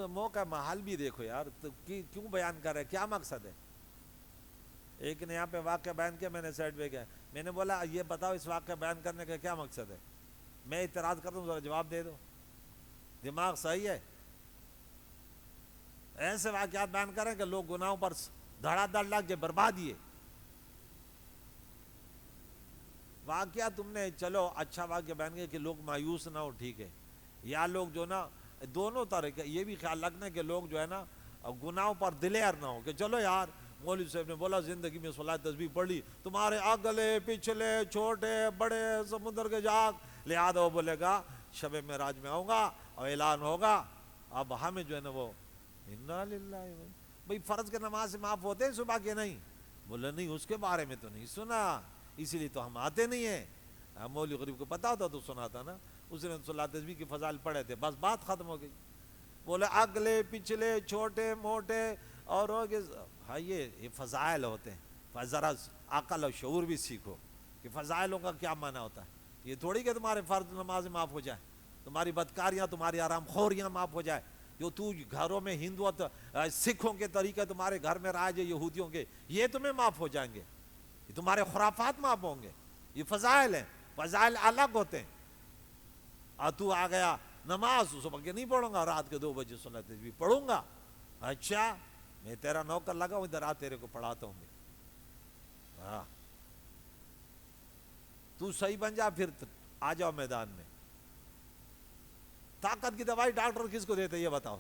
موقع محل بھی دیکھو یار، تو کیوں بیان کر رہے، کیا مقصد ہے؟ ایک نے یہاں پہ واقعہ بیان کیا، میں نے سائڈ پہ گیا، میں نے بولا یہ بتاؤ اس واقعہ بیان کرنے کا کیا مقصد ہے؟ میں اعتراض کرتا ہوں، ذرا جواب دے دو، دماغ صحیح ہے؟ ایسے واقعات بیان کریں کہ لوگ گناہوں پر دھڑا دھڑ لگ جائے، بربادی ہے۔ واقعہ تم نے چلو اچھا واقعہ بیان کیا کہ لوگ مایوس نہ ہو، ٹھیک ہے، یا لوگ جو نا دونوں طرح کے، یہ بھی خیال رکھنا کہ لوگ جو ہے نا گناہوں پر دلیر نہ ہو، کہ چلو یار مولوی صاحب نے بولا زندگی میں صلاۃ تسبیح پڑھ لی، تمہارے اگلے پچھلے چھوٹے بڑے سمندر کے جاگ، لہذا وہ بولے گا شب معراج میں آؤں گا اور اعلان ہوگا، اب ہمیں جو ہے نا وہ انا للہ، بھئی فرض کے نماز سے معاف ہوتے ہیں صبح کے؟ نہیں، بولے نہیں اس کے بارے میں تو نہیں سنا، اسی لیے تو ہم آتے نہیں ہیں، مولوی غریب کو پتا ہوتا تو سناتا نا، اس نے صلاۃ تسبیح کی فضائل پڑھے تھے، بس بات ختم ہو گئی۔ بولے اگلے پچھلے چھوٹے موٹے اور ہاں یہ فضائل ہوتے ہیں، ذرا عقل اور شعور بھی سیکھو کہ فضائلوں کا کیا معنی ہوتا ہے۔ یہ تھوڑی کہ تمہارے فرض نماز معاف ہو جائے، تمہاری بدکاریاں، تمہاری آرام خوریاں معاف ہو جائے، جو تو گھروں میں ہندو سکھوں کے طریقے تمہارے گھر میں رائج ہے، یہودیوں کے، یہ تمہیں معاف ہو جائیں گے، یہ تمہارے خرافات معاف ہوں گے، یہ فضائل ہیں، فضائل الگ ہوتے ہیں۔ اور تو آ گیا نماز صبح کے نہیں پڑھوں گا، رات کے 2 بجے صلاۃ تسبیح پڑھوں گا، اچھا میں تیرا نوکر لگا ہوں، ادھر آ تیرے کو پڑھاتا ہوں میں، ہاں تو صحیح بن جا، پھر آ جاؤ میدان میں۔ طاقت کی دوائی ڈاکٹر کس کو دیتے یہ بتاؤ؟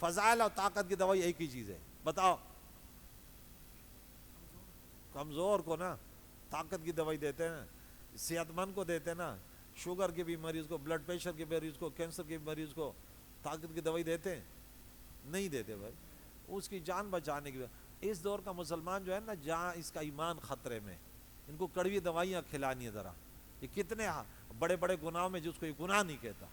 فضائل اور طاقت کی دوائی ایک ہی چیز ہے، بتاؤ؟ کمزور کو نا طاقت کی دوائی دیتے ہیں، صحت مند کو دیتے ہیں نا، شوگر کے بھی مریض کو، بلڈ پریشر کے مریض کو، کینسر کے مریض کو طاقت کی دوائی دیتے ہیں؟ نہیں دیتے بھائی، اس کی جان بچانے کی۔ اس دور کا مسلمان جو ہے نا، جہاں اس کا ایمان خطرے میں، ان کو کڑوی دوائیاں کھلانی ہے ذرا، یہ کتنے بڑے بڑے گناہوں میں جس کو یہ گناہ نہیں کہتا۔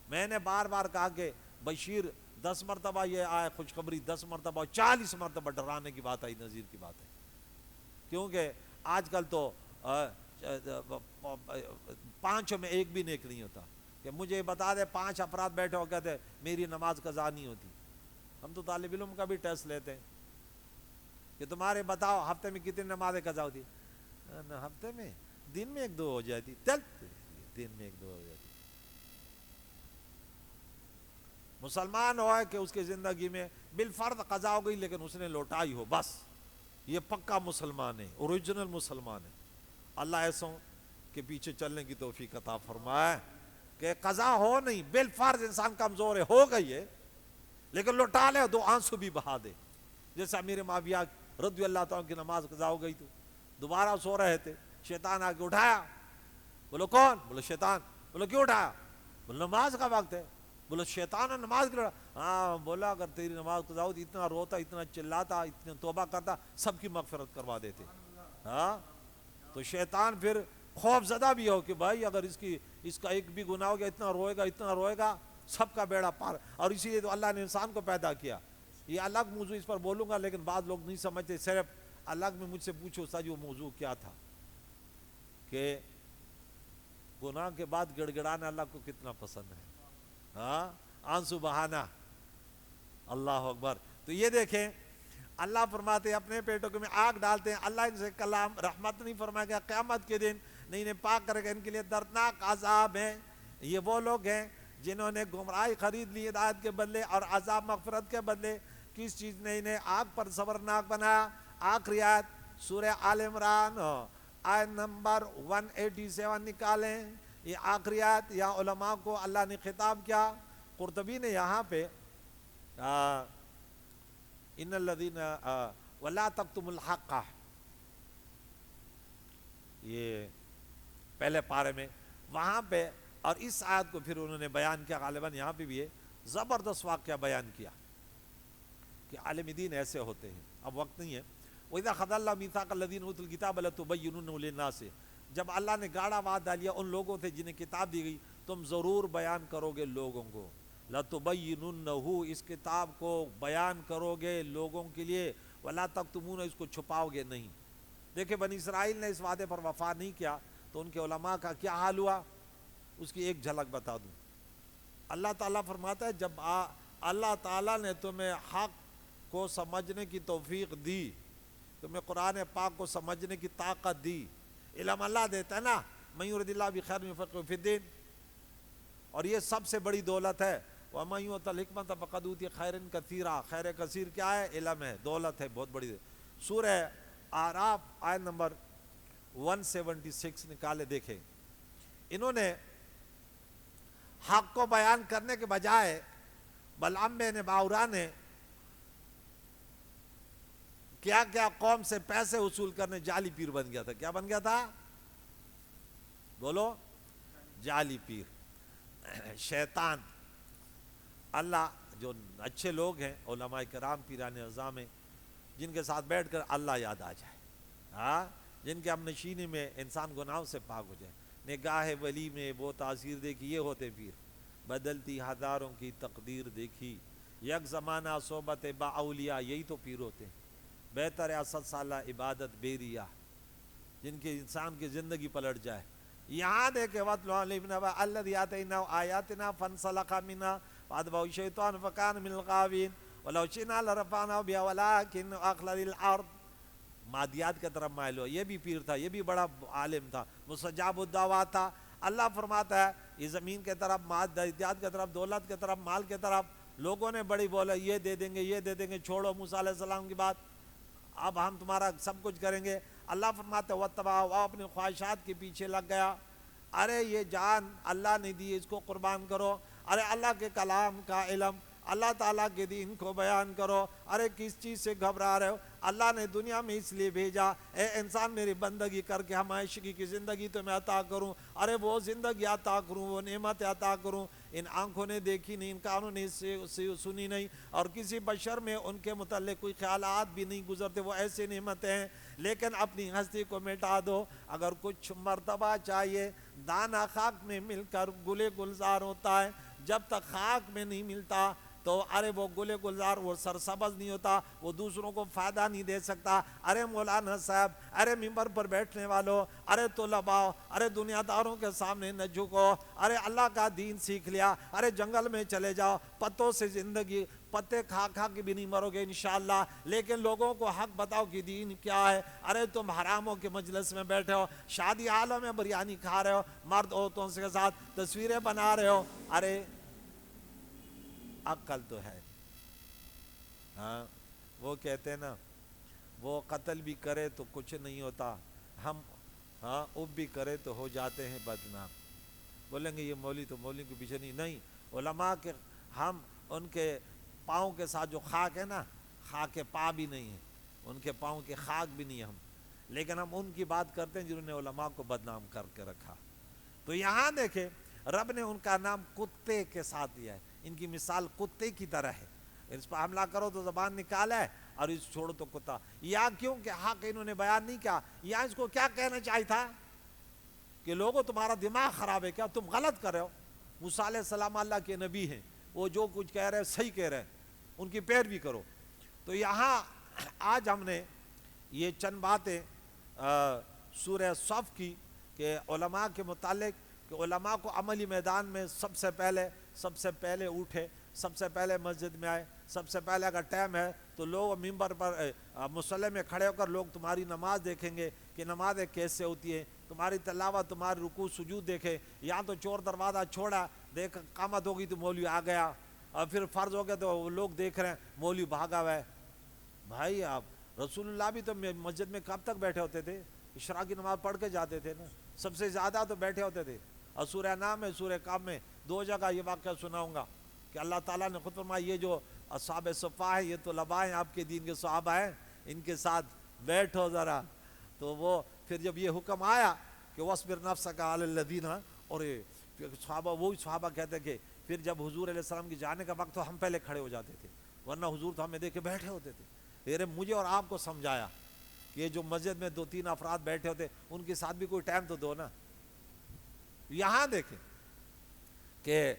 میں نے بار بار کہا کہ بشیر 10 مرتبہ یہ آئے خوشخبری، 10 مرتبہ 40 مرتبہ ڈرانے کی بات آئی، نذیر کی بات ہے، کیونکہ آج کل تو 5 میں 1 بھی نیک نہیں ہوتا، کہ مجھے بتا دے 5 افراد بیٹھے ہو کہتے میری نماز قضا نہیں ہوتی۔ ہم تو طالب علم کا بھی ٹیسٹ لیتے ہیں کہ تمہارے بتاؤ ہفتے میں کتنی نمازیں قضا ہوتی؟ ہفتے میں دن میں 1-2 ہو جاتی، دن میں 1-2 ہو جاتی۔ مسلمان ہوا ہے کہ اس کی زندگی میں بالفرض قضا ہو گئی لیکن اس نے لوٹائی ہو، بس یہ پکا مسلمان ہے، اوریجنل مسلمان ہے۔ اللہ ایسوں کے پیچھے چلنے کی توفیق عطا فرمائے کہ قضا ہو نہیں، بالفرض انسان کمزور ہے، ہو گئی ہے، لیکن لوٹا لے، دو آنسو بھی بہا دے. جیسے امیر معاویہ رضی اللہ تعالیٰ کی نماز قضا ہو گئی تو دوبارہ سو رہے تھے، شیطان آ کے اٹھایا. بولو کون؟ بولو شیطان. بولو کیوں اٹھایا؟ بولو نماز کا وقت ہے. بولو شیطان ہے نماز کے لیے. ہاں بولا اگر تیری نماز قضا ہوتی اتنا روتا، اتنا چلاتا، اتنا توبہ کرتا، سب کی مغفرت کروا دیتے. ہاں تو شیطان پھر خوف زدہ بھی ہو کہ بھائی اگر اس کا ایک بھی گناہ ہو گیا، اتنا روئے گا سب کا بیڑا پار. اور اسی لیے تو اللہ نے انسان کو پیدا کیا. یہ الگ موضوع اس پر بولوں گا، لیکن بعض لوگ نہیں سمجھتے. صرف الگ میں مجھ سے پوچھو سا جو موضوع کیا تھا کہ گناہ کے بعد گڑ گڑانا اللہ کو کتنا پسند ہے. ہاں آنسو بہانا، اللہ اکبر. تو یہ دیکھیں اللہ فرماتے ہیں اپنے پیٹوں میں آگ ڈالتے ہیں، اللہ ان سے کلام رحمت نہیں فرمائے گا قیامت کے دن، نہیں انہیں پاک کرے گا، ان کے لیے دردناک عذاب ہے. یہ وہ لوگ ہیں جنہوں نے گمراہی خرید لی ہدایت کے بدلے اور عذاب مغفرت کے بدلے. کس چیز نے انہیں آگ پر صبرناک بنایا؟ آخری آیت سورہ آل عمران آیت نمبر 187 نکالیں. یہ آخری آیت یا علماء کو اللہ نے خطاب کیا. قرطبی نے یہاں پہ ان الذین ولا تکتموا الحق، یہ پہلے پارے میں وہاں پہ، اور اس آیت کو پھر انہوں نے بیان کیا. غالباً یہاں پہ بھی یہ زبردست واقعہ بیان کیا کہ عالم دین ایسے ہوتے ہیں. اب وقت نہیں ہے. وَإِذَا خَذَ اللَّهُ مِيثَاقَ الَّذِينَ أُوتُوا الْكِتَابَ لَتُبَيِّنُنَّهُ لِلنَّاسِ، جب اللہ نے گاڑا وعدہ ڈالیا ان لوگوں سے جنہیں کتاب دی گئی تم ضرور بیان کرو گے لوگوں کو. لَتُبَيِّنُنَّهُ، اس کتاب کو بیان کرو گے لوگوں کے لیے. وَلَا تَكْتُمُونَ، اس کو چھپاؤ گے نہیں. دیکھیں بنی اسرائیل نے اس وعدے پر وفا نہیں کیا تو ان کے علماء کا کیا حال ہوا، اس کی ایک جھلک بتا دوں. اللہ تعالیٰ فرماتا ہے جب اللہ تعالیٰ نے تمہیں حق کو سمجھنے کی توفیق دی، تمہیں قرآن پاک کو سمجھنے کی طاقت دی. علم اللہ دیتا ہے نا، مَن یُرِدِ اللَّهُ بِخَیْرٍ یُفَقِّهُ فِی الدِّین، اور یہ سب سے بڑی دولت ہے. وَمَن یُؤْتَ الْحِکْمَةَ فَقَدْ أُوتِیَ خَیْرًا کَثِیرًا، خیر کثیر کیا ہے؟ علم ہے، دولت ہے، بہت بڑی. سورہ اعراف آیت نمبر 176 نکالے دیکھیں. انہوں نے حق کو بیان کرنے کے بجائے بلعام بن باورا نے کیا کیا قوم سے پیسے وصول کرنے، جعلی پیر بن گیا تھا. کیا بن گیا تھا؟ بولو، جعلی پیر. شیطان، اللہ جو اچھے لوگ ہیں علماء کرام پیران اعظام ہیں جن کے ساتھ بیٹھ کر اللہ یاد آ جائے، ہاں جن کے ہم نشینی میں انسان گناہوں سے پاک ہو جائے، نگاہ ولی میں وہ تاثیر دیکھی، یہ ہوتے پیر. بدلتی ہزاروں کی تقدیر دیکھی، یک زمانہ صحبت با اولیاء، یہی تو پیر ہوتے ہیں. بہتر ہے 100 سالہ عبادت بیریا، جن کے انسان کی زندگی پلٹ جائے. یہاں دیکھے وَاتْلُ عَلَیْهِمْ نَبَأَ الَّذِی آتَیْنَاهُ آیَاتِنَا فَانْسَلَخَ مِنْهَا فَأَتْبَعَهُ الشَّیطَانُ فَکَانَ مِنَ الْغَاوِینَ وَلَوْ شِئْنَا لَرَفَعْنَاهُ بِهَا وَلَٰکِنَّهُ أَخْلَدَ إِلَى الْأَرْضِ. مادیات کی طرف مائل ہو. یہ بھی پیر تھا، یہ بھی بڑا عالم تھا، مستجاب الدعوات تھا. اللہ فرماتا ہے یہ زمین کے طرف، مادیات کی طرف، دولت کی طرف، مال کی طرف لوگوں نے بڑی بولا یہ دے دیں گے، یہ دے دیں گے. چھوڑو موسیٰ علیہ السلام کی بات، اب ہم تمہارا سب کچھ کریں گے. اللہ فرماتا ہے وَاتَّبَعَ، وہ اپنے خواہشات کے پیچھے لگ گیا. ارے یہ جان اللہ نے دی، اس کو قربان کرو. ارے اللہ کے کلام کا علم، اللہ تعالیٰ کے دین کو بیان کرو. ارے کس چیز سے گھبرا رہے ہو؟ اللہ نے دنیا میں اس لیے بھیجا اے انسان میری بندگی کر کے ہمائشگی کی زندگی تمہیں عطا کروں. ارے وہ زندگی عطا کروں، وہ نعمت عطا کروں. ان آنکھوں نے دیکھی نہیں، ان کانوں نے سنی نہیں، اور کسی بشر میں ان کے متعلق کوئی خیالات بھی نہیں گزرتے. وہ ایسے نعمتیں ہیں، لیکن اپنی ہستی کو مٹا دو. اگر کچھ مرتبہ چاہیے، دانہ خاک میں مل کر گلے گلزار ہوتا ہے. جب تک خاک میں نہیں ملتا تو ارے وہ گلے گلزار، وہ سرسبز نہیں ہوتا، وہ دوسروں کو فائدہ نہیں دے سکتا. ارے مولانا صاحب، ارے ممبر پر بیٹھنے والوں، ارے طلباء، ارے دنیا داروں کے سامنے نہ جھکو. ارے اللہ کا دین سیکھ لیا، ارے جنگل میں چلے جاؤ، پتوں سے زندگی، پتے کھا کھا کے بھی نہیں مرو گے انشاءاللہ، لیکن لوگوں کو حق بتاؤ کہ دین کیا ہے. ارے تم حراموں کے مجلس میں بیٹھے ہو، شادی حالوں میں بریانی کھا رہے ہو، مرد عورتوں کے ساتھ تصویریں بنا رہے ہو. ارے عقل تو ہے. ہاں وہ کہتے ہیں نا، وہ قتل بھی کرے تو کچھ نہیں ہوتا. ہم ہاں اف بھی کرے تو ہو جاتے ہیں بدنام. بولیں گے یہ مولوی تو مولوی کے پیچھے نہیں. علماء کے ہم ان کے پاؤں کے ساتھ جو خاک ہے نا، خاک پا بھی نہیں ہے، ان کے پاؤں کے خاک بھی نہیں ہم، لیکن ہم ان کی بات کرتے ہیں جنہوں نے علماء کو بدنام کر کے رکھا. تو یہاں دیکھیں رب نے ان کا نام کتے کے ساتھ دیا ہے، ان کی مثال کتے کی طرح ہے. اس پر حملہ کرو تو زبان نکالا ہے اور اس چھوڑو تو کتا. یا کیوں کہ حق انہوں نے بیان نہیں کیا. یا اس کو کیا کہنا چاہیے تھا کہ لوگوں تمہارا دماغ خراب ہے کیا، تم غلط کر رہے ہو. موسیٰ علیہ السلام اللہ کے نبی ہیں، وہ جو کچھ کہہ رہے ہیں صحیح کہہ رہے ہیں، ان کی پیروی کرو. تو یہاں آج ہم نے یہ چند باتیں سورہ صف کی کہ علماء کے متعلق، کہ علماء کو عملی میدان میں سب سے پہلے اٹھے، سب سے پہلے مسجد میں آئے، سب سے پہلے اگر ٹائم ہے تو لوگ ممبر پر مصلی میں کھڑے ہو کر لوگ تمہاری نماز دیکھیں گے کہ نمازیں کیسے ہوتی ہیں، تمہاری تلاوت، تمہاری رکوع سجود دیکھے. یہاں تو چور دروازہ چھوڑا، دیکھ قامت ہوگی تو مولوی آ گیا، اور پھر فرض ہو گیا تو لوگ دیکھ رہے ہیں مولوی بھاگا ہوا ہے. بھائی آپ رسول اللہ بھی تو مسجد میں کب تک بیٹھے ہوتے تھے؟ عشاء کی نماز پڑھ کے جاتے تھے نا، سب سے زیادہ تو بیٹھے ہوتے تھے. اور سورہ نام میں، سورہ کاف میں 2 جگہ یہ واقعہ سناؤں گا کہ اللہ تعالیٰ نے خود فرمایا یہ جو اصحاب صفا ہیں یہ تو لبا ہیں، آپ کے دین کے صحابہ ہیں، ان کے ساتھ بیٹھو ذرا. تو وہ پھر جب یہ حکم آیا کہ وَاصْبِرْ نَفْسَكَ عَلَى الَّذِينَ، اور صحابہ، وہی صحابہ کہتے کہ پھر جب حضور علیہ السلام کی جانے کا وقت تو ہم پہلے کھڑے ہو جاتے تھے، ورنہ حضور تو ہمیں دیکھ کے بیٹھے ہوتے تھے. پھر مجھے اور آپ کو سمجھایا کہ یہ جو مسجد میں 2-3 افراد بیٹھے ہوتے ان کے ساتھ بھی کوئی ٹائم تو دو نا. یہاں دیکھیں کہ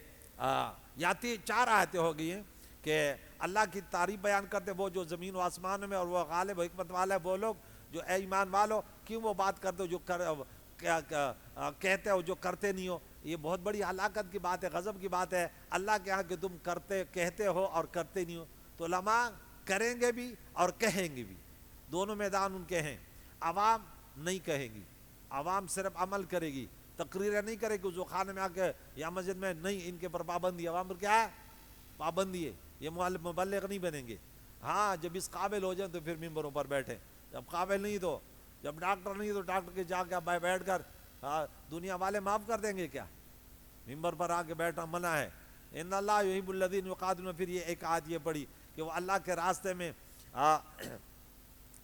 یا 4 آیتیں ہو گئی ہیں کہ اللہ کی تعریف بیان کرتے وہ جو زمین و آسمان میں، اور وہ غالب و حکمت والا ہے. وہ لوگ جو اے ایمان والو کیوں وہ بات کرتے ہو جو کہتے ہو جو کرتے نہیں ہو. یہ بہت بڑی ہلاکت کی بات ہے، غضب کی بات ہے اللہ کے ہاں کہ تم کہتے ہو اور کرتے نہیں ہو. تو علماء کریں گے بھی اور کہیں گے بھی، دونوں میدان ان کے ہیں. عوام نہیں کہیں گی، عوام صرف عمل کرے گی، تقریریں نہیں کرے گی جو خانے میں آ کے یا مسجد میں نہیں. ان کے پر پابندی، عوام پر کیا ہے؟ پابندی ہے. یہ مبلغ نہیں بنیں گے. ہاں جب اس قابل ہو جائیں تو پھر ممبروں پر بیٹھیں، جب قابل نہیں تو، جب ڈاکٹر نہیں تو ڈاکٹر کے جا کے بیٹھ کر دنیا والے معاف کر دیں گے کیا؟ ممبر پر آ کے بیٹھنا منع ہے. ان اللہ یحب الذین یقاتلون. پھر یہ ایک آیت یہ پڑھی کہ وہ اللہ کے راستے میں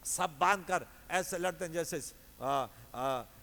سب باندھ کر ایسے لڑتے ہیں جیسے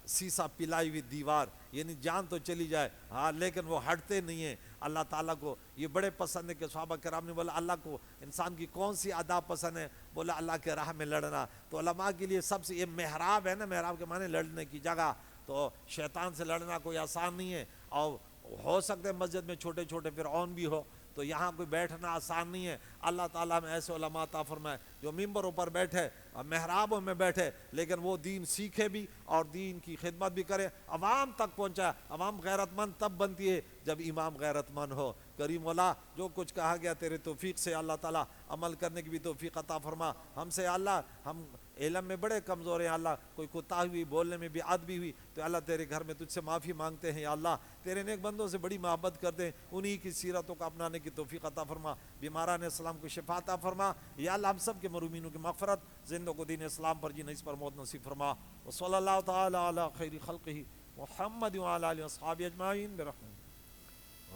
سیسا پلائی ہوئی دیوار، یعنی جان تو چلی جائے ہاں لیکن وہ ہٹتے نہیں ہیں. اللہ تعالیٰ کو یہ بڑے پسند ہے کہ صحابہ کرام نے بولا اللہ کو انسان کی کون سی ادا پسند ہے؟ بولا اللہ کے راہ میں لڑنا. تو علماء کے لیے سب سے یہ محراب ہے نا، محراب کے معنی لڑنے کی جگہ. تو شیطان سے لڑنا کوئی آسان نہیں ہے، اور ہو سکتے مسجد میں چھوٹے چھوٹے فرعون بھی ہو، تو یہاں کوئی بیٹھنا آسان نہیں ہے. اللہ تعالیٰ میں ایسے علماء عطا فرمائے جو ممبروں پر بیٹھے اور محرابوں میں بیٹھے لیکن وہ دین سیکھے بھی اور دین کی خدمت بھی کرے، عوام تک پہنچا. عوام غیرت مند تب بنتی ہے جب امام غیرت مند ہو. کریم اللہ جو کچھ کہا گیا تیرے توفیق سے اللہ تعالیٰ عمل کرنے کی بھی توفیق عطا فرما. ہم سے اللہ، ہم علم میں بڑے کمزور ہیں اللہ، کوئی کوتاہی ہوئی، بولنے میں بھی ادبی ہوئی تو اللہ تیرے گھر میں تجھ سے معافی مانگتے ہیں. یا اللہ تیرے نیک بندوں سے بڑی محبت کرتے ہیں، انہی کی سیرتوں کو اپنانے کی توفیق عطا فرما. بیماران اسلام کو شفا عطا فرما. یا اللہ ہم سب کے مرومینوں کی مغفرت، زندوں کو دین اسلام پر جینے اس پر موت نصیب فرما. وصلی اللہ تعالی علی خیر خلقہ محمد وعلی آلہ واصحابہ اجمعین برحمتہ.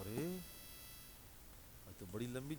ارے تو بڑی لمبی